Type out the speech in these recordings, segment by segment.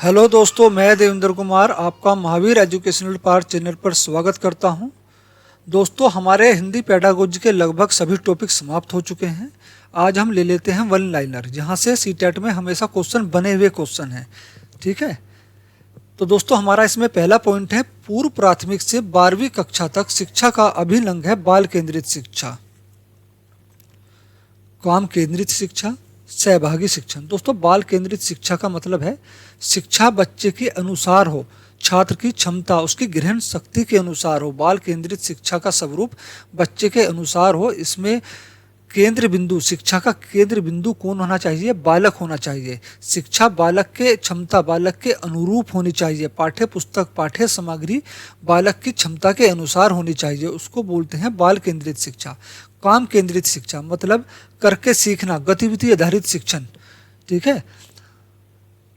Hello दोस्तों, मैं देवेंद्र कुमार आपका महावीर एजुकेशनल पार्ट चैनल पर स्वागत करता हूं। दोस्तों, हमारे हिंदी पेडागोजी के लगभग सभी टॉपिक समाप्त हो चुके हैं। आज हम ले लेते हैं वन लाइनर, जहां से सीटेट में हमेशा क्वेश्चन बने हुए क्वेश्चन हैं। ठीक है, तो दोस्तों हमारा इसमें पहला पॉइंट है, पूर्व प्राथमिक से 12वीं कक्षा तक शिक्षा का अभिलंग है बाल केंद्रित शिक्षा, काम केंद्रित शिक्षा, सहभागी शिक्षण। दोस्तों, बाल केंद्रित शिक्षा का मतलब है शिक्षा बच्चे के अनुसार हो, छात्र की क्षमता, उसकी ग्रहण शक्ति के अनुसार हो। बाल केंद्रित शिक्षा का स्वरूप बच्चे के अनुसार हो। इसमें केंद्र बिंदु, शिक्षा का केंद्र बिंदु कौन होना चाहिए? बालक होना चाहिए। शिक्षा बालक के क्षमता, बालक के अनुरूप होनी चाहिए। पाठ्य पुस्तक, पाठ्य सामग्री बालक की क्षमता के अनुसार होनी चाहिए। उसको बोलते हैं बाल केंद्रित शिक्षा। काम केंद्रित शिक्षा मतलब करके सीखना, गतिविधि आधारित शिक्षण। ठीक है,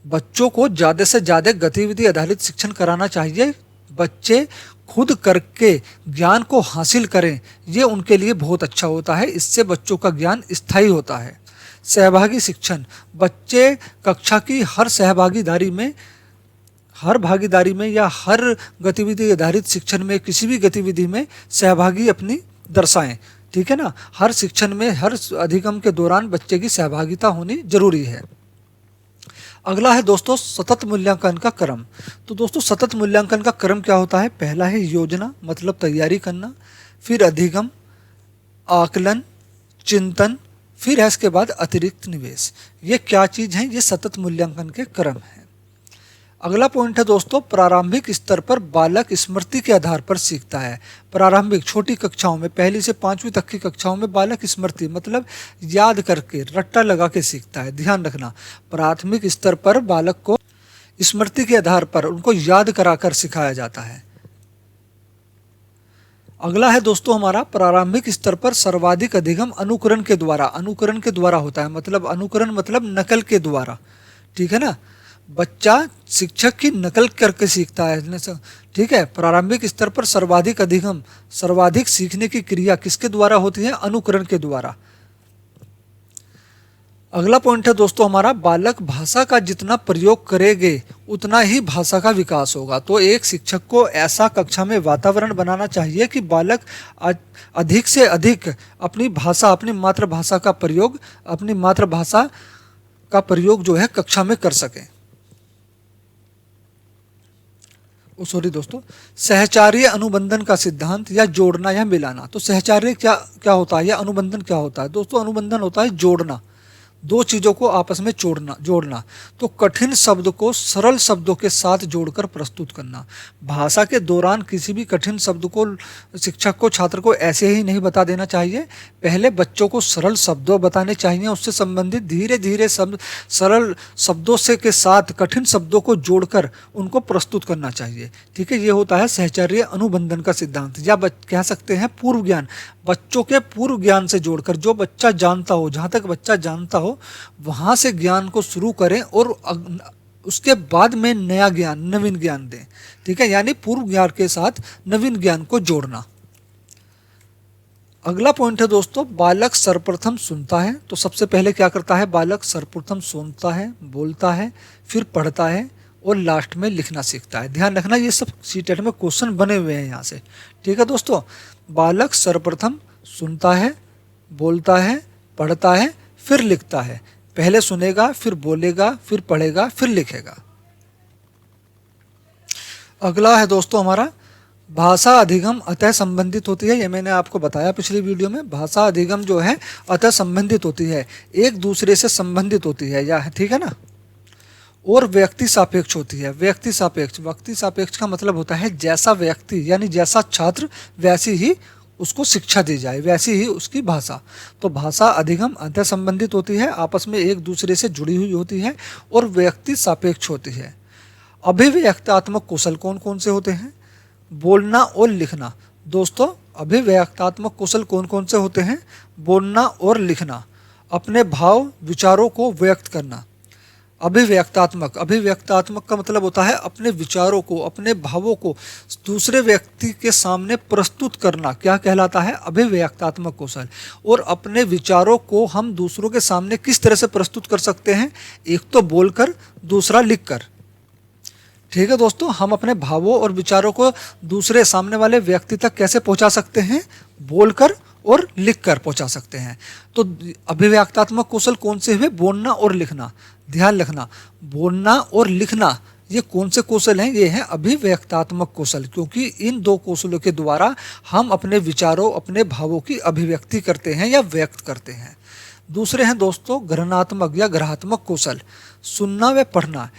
बच्चों को ज़्यादा से ज़्यादा गतिविधि आधारित शिक्षण कराना चाहिए। बच्चे खुद करके ज्ञान को हासिल करें, ये उनके लिए बहुत अच्छा होता है। इससे बच्चों का ज्ञान स्थायी होता है। सहभागी शिक्षण, बच्चे कक्षा की हर भागीदारी में या हर गतिविधि आधारित शिक्षण में, किसी भी गतिविधि में सहभागी अपनी दर्शाएं। ठीक है ना, हर शिक्षण में, हर अधिगम के दौरान बच्चे की सहभागिता होनी जरूरी है। अगला है दोस्तों सतत मूल्यांकन का क्रम। तो दोस्तों सतत मूल्यांकन का क्रम क्या होता है? पहला है योजना, मतलब तैयारी करना, फिर अधिगम, आकलन, चिंतन, फिर है इसके बाद अतिरिक्त निवेश। ये क्या चीज है? ये सतत मूल्यांकन के क्रम है। अगला पॉइंट है दोस्तों, प्रारंभिक स्तर पर बालक स्मृति के आधार पर सीखता है। प्रारंभिक छोटी कक्षाओं में, 1ली से 5वीं तक की कक्षाओं में बालक स्मृति मतलब याद करके, रट्टा लगा के सीखता है। ध्यान रखना, प्राथमिक स्तर पर बालक को स्मृति के आधार पर उनको याद कराकर सिखाया जाता है। अगला है दोस्तों हमारा, प्रारंभिक स्तर पर सर्वाधिक अधिगम अनुकरण के द्वारा। अनुकरण के द्वारा होता है, मतलब अनुकरण मतलब नकल के द्वारा। ठीक है ना, बच्चा शिक्षक की नकल करके सीखता है। ठीक है, प्रारंभिक स्तर पर सर्वाधिक अधिगम, सर्वाधिक सीखने की क्रिया किसके द्वारा होती है? अनुकरण के द्वारा। अगला पॉइंट है दोस्तों हमारा, बालक भाषा का जितना प्रयोग करेंगे उतना ही भाषा का विकास होगा। तो एक शिक्षक को ऐसा कक्षा में वातावरण बनाना चाहिए कि बालक अधिक से अधिक अपनी भाषा, अपनी मातृभाषा का प्रयोग, अपनी मातृभाषा का प्रयोग जो है कक्षा में कर सके। सॉरी दोस्तों, सहचार्य अनुबंधन का सिद्धांत या जोड़ना या मिलाना। तो सहचार्य क्या होता है या अनुबंधन क्या होता है? दोस्तों अनुबंधन होता है जोड़ना, दो चीजों को आपस में जोड़ना। तो कठिन शब्द को सरल शब्दों के साथ जोड़कर प्रस्तुत करना। भाषा के दौरान किसी भी कठिन शब्द को शिक्षक को, छात्र को ऐसे ही नहीं बता देना चाहिए। पहले बच्चों को सरल शब्दों बताने चाहिए, उससे संबंधित धीरे धीरे सरल शब्दों से के साथ कठिन शब्दों को जोड़कर उनको प्रस्तुत करना चाहिए। ठीक है, ये होता है सहचार्य अनुबंधन का सिद्धांत, या कह सकते हैं पूर्व ज्ञान। बच्चों के पूर्व ज्ञान से जोड़कर, जो बच्चा जानता हो, जहाँ तक बच्चा जानता हो वहां से ज्ञान को शुरू करें और उसके बाद में नया ज्ञान, नवीन ज्ञान दें। ठीक है, यानी पूर्व ज्ञान के साथ नवीन ज्ञान को जोड़ना। अगला पॉइंट है दोस्तों, बालक सर्वप्रथम सुनता है। तो सबसे पहले क्या करता है? बालक सर्वप्रथम सुनता है, बोलता है, फिर पढ़ता है और लास्ट में लिखना सीखता है। ध्यान रखना, ये सब सीटेट में क्वेश्चन बने हुए हैं यहाँ से। ठीक है दोस्तों, बालक सर्वप्रथम सुनता है, बोलता है, पढ़ता है, फिर लिखता है। पहले सुनेगा, फिर बोलेगा, फिर पढ़ेगा, फिर लिखेगा। अगला है दोस्तों हमारा, भाषा अधिगम अतः संबंधित होती है। ये मैंने आपको बताया पिछली वीडियो में। भाषा अधिगम जो है अतः संबंधित होती है, एक दूसरे से संबंधित होती है, या ठीक है ना। और व्यक्ति सापेक्ष होती है। व्यक्ति सापेक्ष का मतलब होता है जैसा व्यक्ति यानी जैसा छात्र वैसी ही उसको शिक्षा दी जाए, वैसी ही उसकी भाषा। तो भाषा अधिगम अंतर संबंधित होती है, आपस में एक दूसरे से जुड़ी हुई होती है और व्यक्ति सापेक्ष होती है। अभिव्यक्तात्मक कौशल कौन कौन से होते हैं? बोलना और लिखना। दोस्तों अभिव्यक्तात्मक कौशल कौन कौन से होते हैं? बोलना और लिखना, अपने भाव विचारों को व्यक्त करना। अभिव्यक्तात्मक का मतलब होता है अपने विचारों को, अपने भावों को दूसरे व्यक्ति के सामने प्रस्तुत करना। क्या कहलाता है? अभिव्यक्तात्मक कौशल। और अपने विचारों को हम दूसरों के सामने किस तरह से प्रस्तुत कर सकते हैं? एक तो बोलकर, दूसरा लिखकर। ठीक है दोस्तों, हम अपने भावों और विचारों को दूसरे सामने वाले व्यक्ति तक कैसे पहुंचा सकते हैं? बोलकर और लिखकर पहुंचा सकते हैं। तो अभिव्यक्तात्मक कौशल कौन से हुए? बोलना और लिखना। ध्यान रखना, बोलना और लिखना ये कौन से कौशल हैं? ये हैं अभिव्यक्तात्मक कौशल, क्योंकि इन दो कौशलों के द्वारा हम अपने विचारों, अपने भावों की अभिव्यक्ति करते हैं या व्यक्त करते हैं। दूसरे हैं दोस्तों ग्रहणात्मक या ग्रहात्मक कौशल, सुनना व पढ़ना।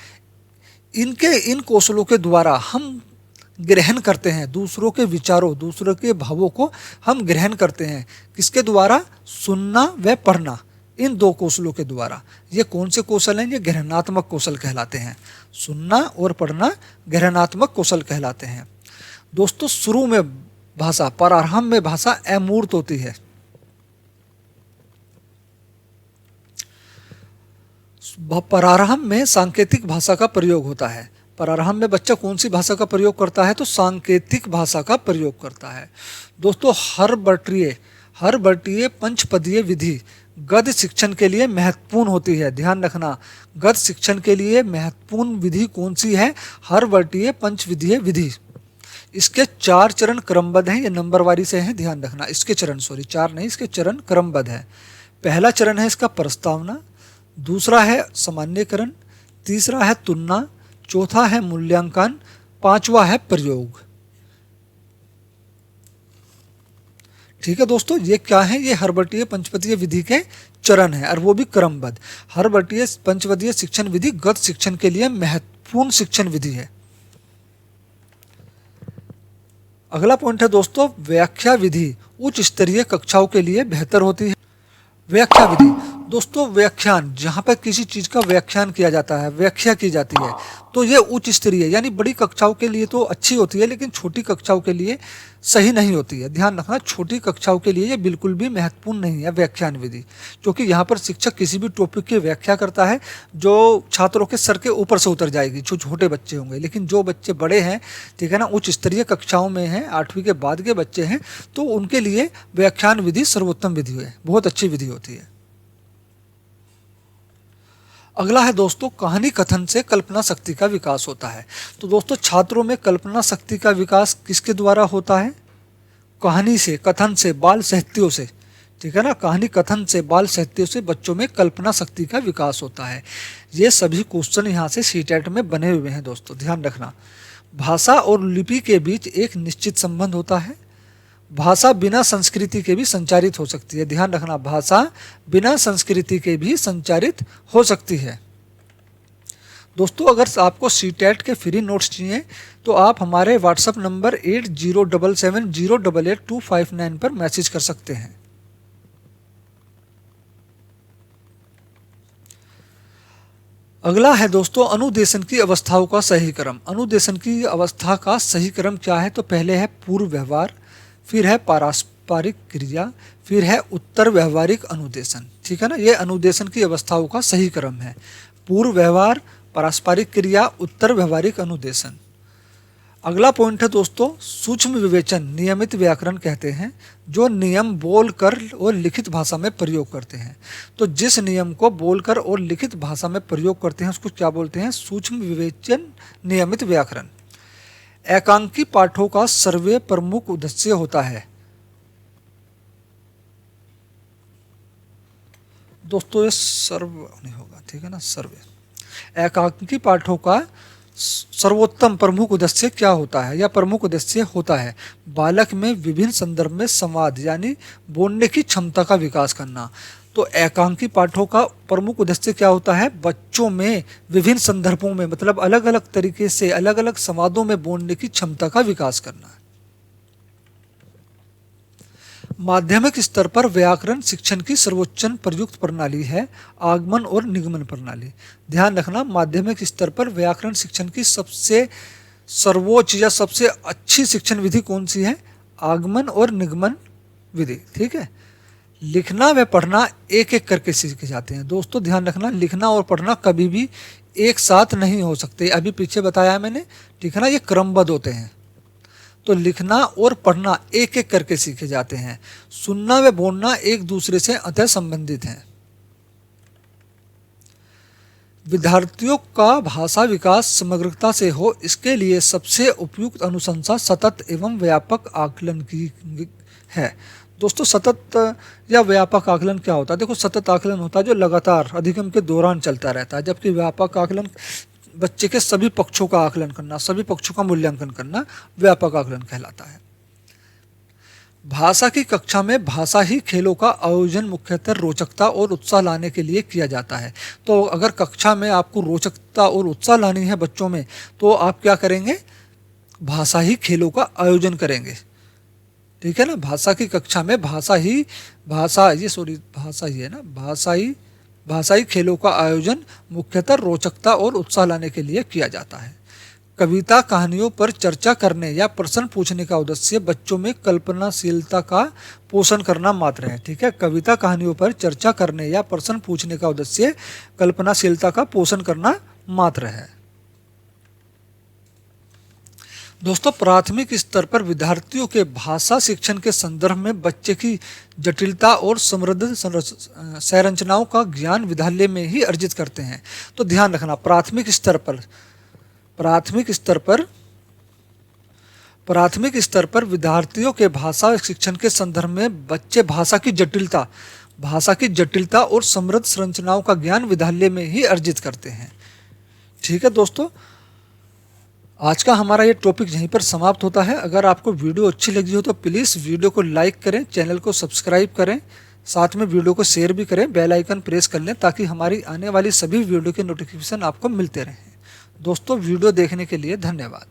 इन कौशलों के द्वारा हम ग्रहण करते हैं दूसरों के विचारों, दूसरों के भावों को हम ग्रहण करते हैं। किसके द्वारा? सुनना व पढ़ना, इन दो कौशलों के द्वारा। ये कौन से कौशल हैं? ये ग्रहणात्मक कौशल कहलाते हैं। सुनना और पढ़ना ग्रहणात्मक कौशल कहलाते हैं। दोस्तों शुरू में भाषा, प्रारंभ में भाषा अमूर्त होती है। प्रारंभ में सांकेतिक भाषा का प्रयोग होता है। प्रारंभ में बच्चा कौन सी भाषा का प्रयोग करता है? तो सांकेतिक भाषा का प्रयोग करता है। दोस्तों हर बर्टीय पंचपदीय विधि गद्य शिक्षण के लिए महत्वपूर्ण होती है। ध्यान रखना, गद्य शिक्षण के लिए महत्वपूर्ण विधि कौन सी है? हर बर्टीय पंचविधीय विधि। इसके 4 चरण क्रमबद्ध हैं, ये नंबरवारी से हैं। ध्यान रखना, इसके चरण 4 नहीं, इसके चरण क्रमबद्ध है। पहला चरण है इसका प्रस्तावना, दूसरा है सामान्यकरण, तीसरा है तुलना, चौथा है मूल्यांकन, पांचवा है प्रयोग। ठीक है दोस्तों, ये क्या है? ये हर्बर्टीय पंचपदीय विधि के चरण है और वो भी क्रमबद्ध। हर्बर्टीय पंचपदीय शिक्षण विधि गद्य शिक्षण के लिए महत्वपूर्ण शिक्षण विधि है। अगला पॉइंट है दोस्तों व्याख्या विधि उच्च स्तरीय कक्षाओं के लिए बेहतर होती है। व्याख्या विधि दोस्तों, व्याख्यान, जहाँ पर किसी चीज का व्याख्यान किया जाता है, व्याख्या की जाती है, तो ये उच्च स्तरीय यानी बड़ी कक्षाओं के लिए तो अच्छी होती है, लेकिन छोटी कक्षाओं के लिए सही नहीं होती है। ध्यान रखना, छोटी कक्षाओं के लिए ये बिल्कुल भी महत्वपूर्ण नहीं है व्याख्यान विधि, क्योंकि यहाँ पर शिक्षक किसी भी टॉपिक की व्याख्या करता है जो छात्रों के सर के ऊपर से उतर जाएगी, जो छोटे बच्चे होंगे। लेकिन जो बच्चे बड़े हैं, ठीक है ना, उच्च स्तरीय कक्षाओं में हैं, 8वीं के बाद के बच्चे हैं, तो उनके लिए व्याख्यान विधि सर्वोत्तम विधि है, बहुत अच्छी विधि होती है। अगला है दोस्तों कहानी कथन से कल्पना शक्ति का विकास होता है। तो दोस्तों छात्रों में कल्पना शक्ति का विकास किसके द्वारा होता है? कहानी से, कथन से, बाल साहित्यों से। ठीक है ना, कहानी कथन से, बाल साहित्यों से बच्चों में कल्पना शक्ति का विकास होता है। ये सभी क्वेश्चन यहाँ से सीटेट में बने हुए हैं दोस्तों, ध्यान रखना। भाषा और लिपि के बीच एक निश्चित संबंध होता है। भाषा बिना संस्कृति के भी संचारित हो सकती है। ध्यान रखना, भाषा बिना संस्कृति के भी संचारित हो सकती है। दोस्तों अगर आपको सीटेट के फ्री नोट्स चाहिए तो आप हमारे व्हाट्सएप नंबर 8077088259 पर मैसेज कर सकते हैं। अगला है दोस्तों अनुदेशन की अवस्थाओं का सही क्रम। अनुदेशन की अवस्था का सही क्रम क्या है? तो पहले है पूर्व व्यवहार, फिर है पारस्परिक क्रिया, फिर है उत्तर व्यवहारिक अनुदेशन। ठीक है ना, ये अनुदेशन की अवस्थाओं का सही क्रम है। पूर्व व्यवहार, पारस्परिक क्रिया, उत्तर व्यवहारिक अनुदेशन। अगला पॉइंट है दोस्तों सूक्ष्म विवेचन नियमित व्याकरण कहते हैं, जो नियम बोलकर और लिखित भाषा में प्रयोग करते हैं। तो जिस नियम को बोलकर और लिखित भाषा में प्रयोग करते हैं उसको क्या बोलते हैं? सूक्ष्म विवेचन नियमित व्याकरण। एकांकी पाठों का सर्वे प्रमुख उद्देश्य होता है। दोस्तों ये सर्व नहीं होगा, ठीक है ना, सर्वे। एकांकी पाठों का सर्वोत्तम प्रमुख उद्देश्य क्या होता है या प्रमुख उद्देश्य होता है? बालक में विभिन्न संदर्भ में संवाद यानी बोलने की क्षमता का विकास करना। तो एकांकी पाठों का प्रमुख उद्देश्य क्या होता है? बच्चों में विभिन्न संदर्भों में, मतलब अलग अलग तरीके से, अलग अलग संवादों में बोलने की क्षमता का विकास करना है। माध्यमिक स्तर पर व्याकरण शिक्षण की सर्वोच्च प्रयुक्त प्रणाली है आगमन और निगमन प्रणाली। ध्यान रखना, माध्यमिक स्तर पर व्याकरण शिक्षण की सबसे सर्वोच्च या सबसे अच्छी शिक्षण विधि कौन सी है? आगमन और निगमन विधि। ठीक है, लिखना व पढ़ना एक एक करके सीखे जाते हैं। दोस्तों ध्यान रखना, लिखना और पढ़ना कभी भी एक साथ नहीं हो सकते, अभी पीछे बताया है मैंने, ठीक है ना, ये क्रमबद्ध होते हैं। तो लिखना और पढ़ना एक एक करके सीखे जाते हैं। सुनना व बोलना एक दूसरे से अतः संबंधित हैं। विद्यार्थियों का भाषा विकास समग्रता से हो, इसके लिए सबसे उपयुक्त अनुशंसा सतत एवं व्यापक आकलन की है। दोस्तों सतत या व्यापक आकलन क्या होता है? देखो सतत आकलन होता है जो लगातार अधिगम के दौरान चलता रहता है, जबकि व्यापक आकलन बच्चे के सभी पक्षों का आकलन करना, सभी पक्षों का मूल्यांकन करना व्यापक आकलन कहलाता है। भाषा की कक्षा में भाषा ही खेलों का आयोजन मुख्यतः रोचकता और उत्साह लाने के लिए किया जाता है। तो अगर कक्षा में आपको रोचकता और उत्साह लानी है बच्चों में, तो आप क्या करेंगे? भाषा ही खेलों का आयोजन करेंगे। ठीक है ना? भाषा की कक्षा में भाषा ही खेलों का आयोजन मुख्यतः रोचकता और उत्साह लाने के लिए किया जाता है। कविता कहानियों पर चर्चा करने या प्रश्न पूछने का उद्देश्य बच्चों में कल्पनाशीलता का पोषण करना मात्र है। ठीक है, कविता कहानियों पर चर्चा करने या प्रश्न पूछने का उद्देश्य कल्पनाशीलता का पोषण करना मात्र है। दोस्तों प्राथमिक स्तर पर विद्यार्थियों के भाषा शिक्षण के संदर्भ में बच्चे की जटिलता और समृद्ध संरचनाओं का ज्ञान विद्यालय में ही अर्जित करते हैं। तो ध्यान रखना, प्राथमिक स्तर पर विद्यार्थियों के भाषा शिक्षण के संदर्भ में बच्चे भाषा की जटिलता और समृद्ध संरचनाओं का ज्ञान विद्यालय में ही अर्जित करते हैं। ठीक है दोस्तों, आज का हमारा ये टॉपिक यहीं पर समाप्त होता है। अगर आपको वीडियो अच्छी लगी हो तो प्लीज़ वीडियो को लाइक करें, चैनल को सब्सक्राइब करें, साथ में वीडियो को शेयर भी करें, बेल आइकन प्रेस कर लें ताकि हमारी आने वाली सभी वीडियो के नोटिफिकेशन आपको मिलते रहें। दोस्तों वीडियो देखने के लिए धन्यवाद।